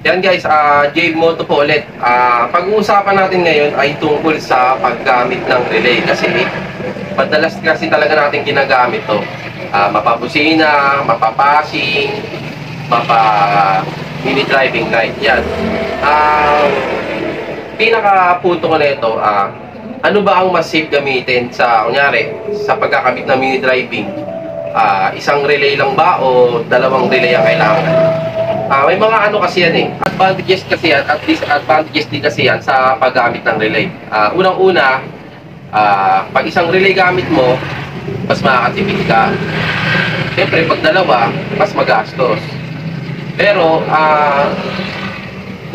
Yan guys, Jave Moto po ulit. Pag-uusapan natin ngayon ay tungkol sa paggamit ng relay kasi madalas kasi talaga natin ginagamit to. Mapabusina, mapapasing, mini driving light. Yan. Pinaka-punto ko na ito, ano ba ang mas safe gamitin sa, kunyari, sa pagkakabit ng mini driving? Isang relay lang ba o dalawang relay ang kailangan? May mga ano kasi yan advantages kasi yan at disadvantages din kasi yan sa paggamit ng relay. Unang-una, pag isang relay gamit mo, mas makakatipid ka. Siyempre, pag dalawa, mas magastos. Pero,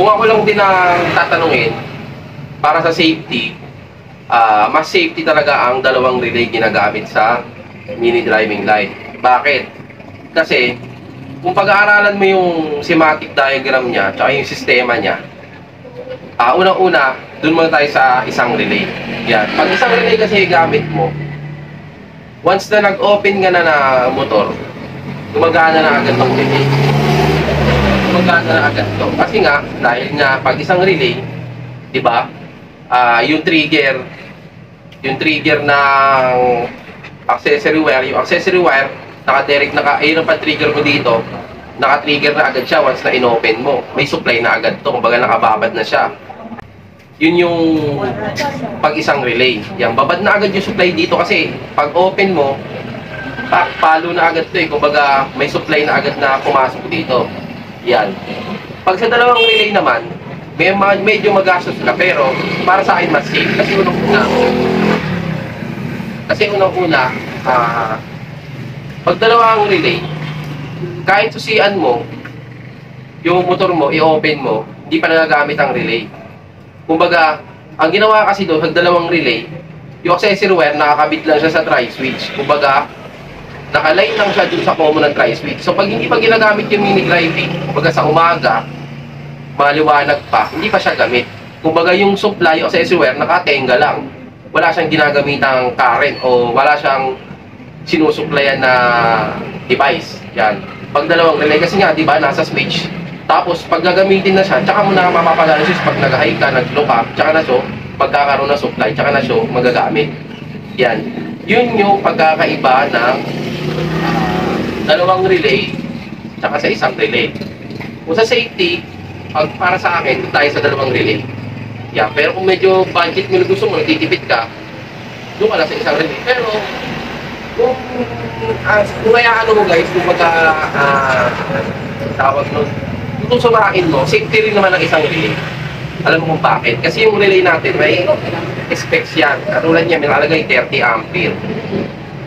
kung ako lang din ang tatanungin, para sa safety, mas safety talaga ang dalawang relay ginagamit sa mini driving light. Bakit? Kasi, kung pag-aaralan mo yung schematic diagram niya tsaka yung sistema niya, unang-una, dun muna tayo sa isang relay. Yan. Pag isang relay kasi gamit mo, once na nag-open ka na na motor, gumagana na agad ng relay. Gumagana na agad to. Kasi nga, dahil nga pag isang relay, di ba, yung trigger ng accessory wire, naka-direct, ayun ang pa-trigger mo dito, naka-trigger na agad siya once na in-open mo. May supply na agad to, kumbaga nakababad na siya. Yun yung pag isang relay. Yan, babad na agad yung supply dito kasi pag open mo, palo na agad to kumbaga may supply na agad na pumasok dito. Yan. Pag sa dalawang relay naman, medyo magastos ka pero para sa akin mas safe kasi unang-una, pag dalawang relay, kahit susian mo, yung motor mo, i-open mo, hindi pa nagagamit ang relay. Kumbaga, ang ginawa kasi doon, pag dalawang relay, yung accessory wire, nakakabit lang siya sa tri-switch. Kumbaga, nakaline lang siya dun sa common ng tri-switch. So, pag hindi pa ginagamit yung mini driving, kumbaga sa umaga, maliwanag pa, hindi pa siya gamit. Kumbaga, yung supply, yung accessory wire, nakatenga lang. Wala siyang ginagamit current o wala siyang sinusuplayan na device. Yan. Pag dalawang relay, kasi nga, di ba, nasa switch. Tapos, pag gagamitin na siya, tsaka mo na mapapagalan pag nag-high ka, nag-low ka, tsaka na siya, pagkakaroon ng supply, tsaka na siya magagamit. Yan. Yun yung pagkakaiba ng dalawang relay, tsaka sa isang relay. Kung sa safety, para sa akin, tayo sa dalawang relay. Yan. Pero kung medyo budget mo na gusto mo, nagtitipid ka, doon ka na sa isang relay. Pero, kung kaya ano mo guys, kung tawag nun, kung sumarakin mo, safety rin naman ang isang relay. Alam mo kung bakit? Kasi yung relay natin, may specs yan. Katulad niya, may nakalagay 30 ampere.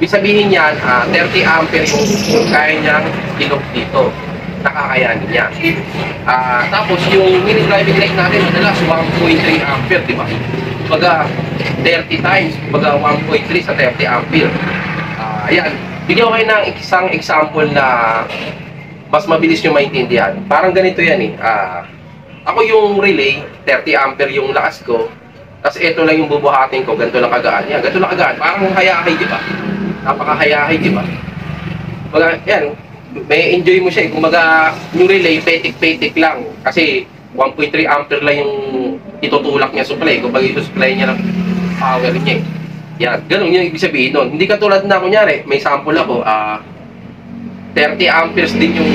Ibig sabihin yan, 30 ampere yung kaya niyang ilog dito. Nakakayanin niya. Tapos yung mini driving light natin, madalas 1.3 ampere, di ba? Kumbaga, 30 times, kumbaga 1.3 sa 30 ampere. Ayan, bigyan ko kayo ng isang example na mas mabilis nyo maintindihan. Parang ganito yan ako yung relay, 30 ampere yung lakas ko, tapos ito lang yung bubuhatin ko, ganito lang kagaan. Yan, ganito lang kagaan. Parang hayahay, di ba? Napakahayahay, di ba? Kumbaga, yan, may enjoy mo siya. Kumbaga, yung relay, petik-petik lang. Kasi 1.3 ampere lang yung itutulak niya supply. Kumbaga, ito-supply niya ng power niya. Yan, ganun yung ibig sabihin nun. Hindi katulad na, kunyari, may sample ako, 30 amperes din yung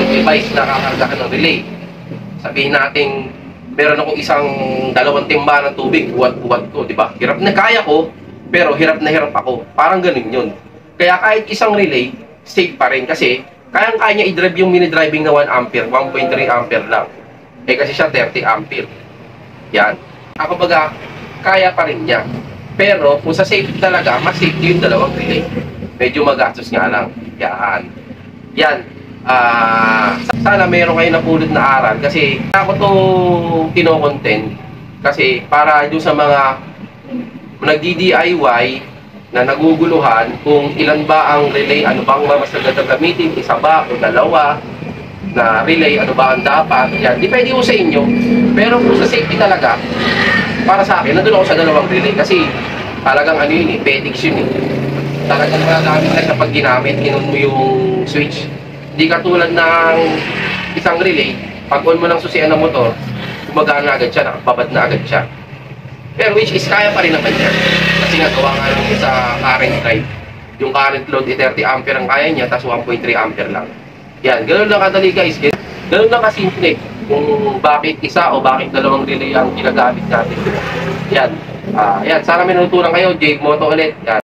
device na kakargahan ng relay. Sabihin natin, meron akong dalawang timba ng tubig, buwat-buwat ko, di ba? Hirap na kaya ko, pero hirap na hirap ako. Parang ganun yun. Kaya kahit isang relay, safe pa rin kasi kayang-kaya niya i-drive yung mini driving na 1 ampere, 1.3 ampere lang. Kasi siya 30 ampere. Yan. Ako baga, kaya pa rin niya. Pero kung sa safety talaga, mas safety yung dalawang relay. Medyo magastos nga lang. Yan. Sana meron kayo napulot na aral kasi ako to kino-content kasi para doon sa mga nagdi-DIY na naguguluhan kung ilan ba ang relay, ano bang mas gagamitin, isa ba o dalawa na relay, ano ba ang dapat. Yan, depende ko sa inyo. Pero kung sa safety talaga, para sa akin, nandun ako sa dalawang relay kasi talagang ano yun eh, petix yun eh. Talagang magagamit na kapag ginamit, inon mo yung switch. Hindi katulad ng isang relay, pag on mo ng susian ng motor, gumagana agad siya, nakababad na agad siya. Pero which is kaya pa rin naman niya. Kasi nga gawa nga lang sa current drive. Yung current load 30 ampere ang kaya niya, tapos 1.3 ampere lang. Yan, ganoon lang kadali guys. Ganoon lang kasimple kung bakit isa o bakit dalawang relay ang ginagamit natin. Yan. Yan, sana may natutunan kayo. Jake Moto ulit. Yan.